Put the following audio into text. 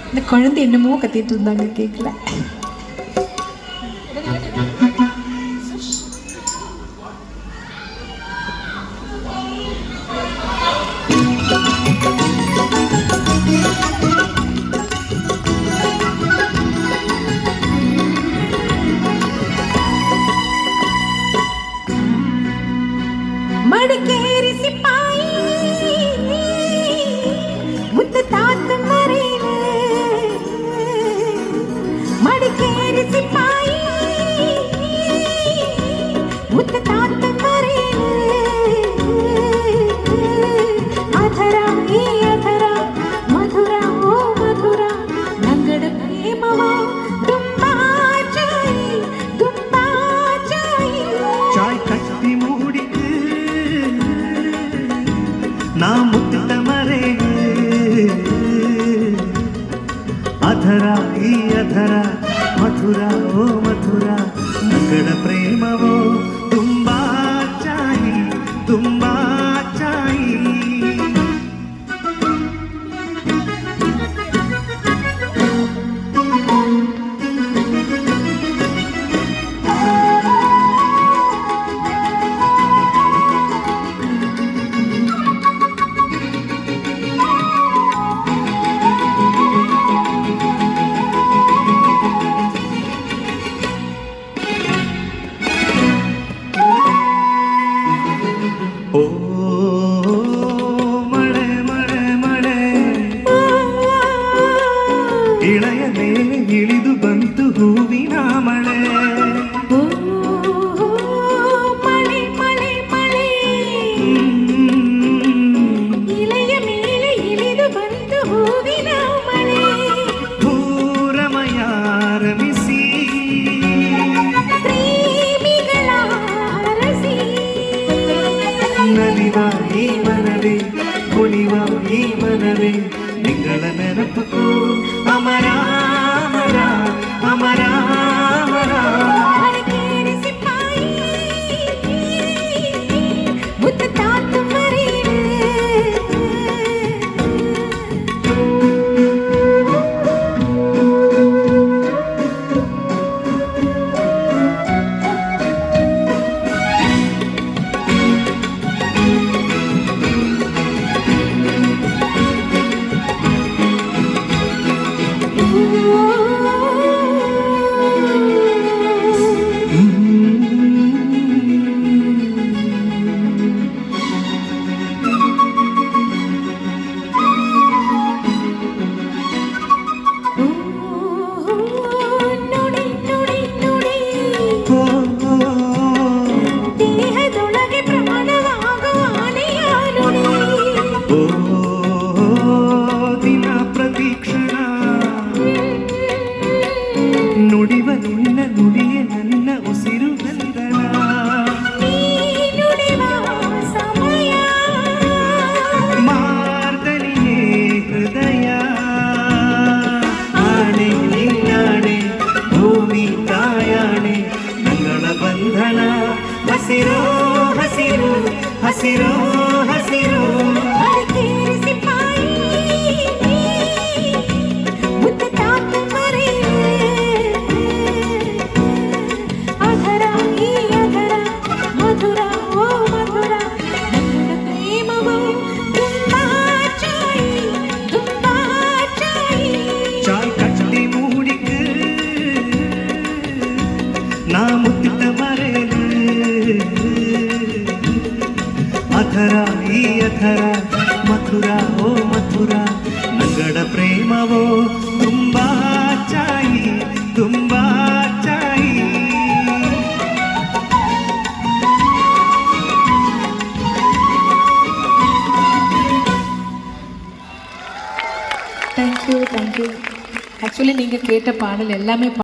இந்த குழந்தை என்னமோ கத்திட்டு இருந்தாங்க கேட்கல. मड़केरी सिपाही मुद्द तात मरेले मड़केरी सिपाही मुद्द तात मरेले अधरा ई अधरा मधुरा ओ मधुरा नंगड़ प्रेमवा तुम्बा चाई चाय कट्टी मूडिकु ना मुत्तिट मरेगु अधरा ई अधरा मधुरा ओ मधुरा नंगड़ प्रेमवो तुम्बा चाई तुम्बा चाई ओ मळे मळे मळे इळय ಮೇಲೆ ಇಳಿದು ಬಂತು ಹೂವಿನ ಮಳೆ मळे मळे मळे इळय ಮೇಲೆ ಇಳಿದು ಬಂತು ಹೂವಿನ ಮಳೆ ಪೂರಮಯ ರಮಿಸಿ ಪ್ರೇಮಿಗಳ ಹರಸಿ ನಲಿವ ಈ ಮನವೇ ಕುಣಿವ ಈ ಮನವೇ ನಿಗಳ ನೆನಪು ಅಮರ ಅಮರ ಅಮರ ಅಮರ मड़केरी सिपाही मुद्द तात मरेले ನುಡಿ ನುಡಿ ನುಡಿ ದೇಹದೊಳಗೆ ಪ್ರಮಾಣವಾಗುವ ಅಲೆಯ ನುಡಿ ಓ ದಿನ ಪ್ರತೀಕ್ಷಣ ನುಡಿವ ನಿನ್ನ ನುಡಿಯೇ ನನ್ನ ಉಸಿರು ನಂದನ ನೀ ನುಡಿವ ಸಮಯ ಮಾರ್ದನಿಯೇ ಹೃದಯ ಆಣೆ ನಿನ್ನಾಣೆ ಭೂಮಿ ತಾಯಾಣೆ ನಂಗಳ ಬಂಧನ ಹಸಿರೋ ಹಸಿರು ಹಸಿರೋ ಹಸಿರು मड़केरी सिपाही मुद्द तात मरेले अधरा ई अधरा मधुरा ओ मधुरा नंगड़ प्रेमवो तुम्बा चाई ಚಾಯ್ ಕಟ್ಟಿ ಮೂಡಿಕು ನಾ ಮುತ್ತಿಟ ಮರೆಯಲು ಅಧರ ಈ ಅಧರ ಮಥುರ ಓ ಮಥುರ ನಂಗಡ ಪ್ರೇಮವೋ ತುಂಬಾ ಚಾಯಿ ತುಂಬಾ ಚಾಯಿ தேங்க்யூ தேங்க்யூ. ஆக்சுவலி நீங்கள் கேட்ட பாடல் எல்லாமே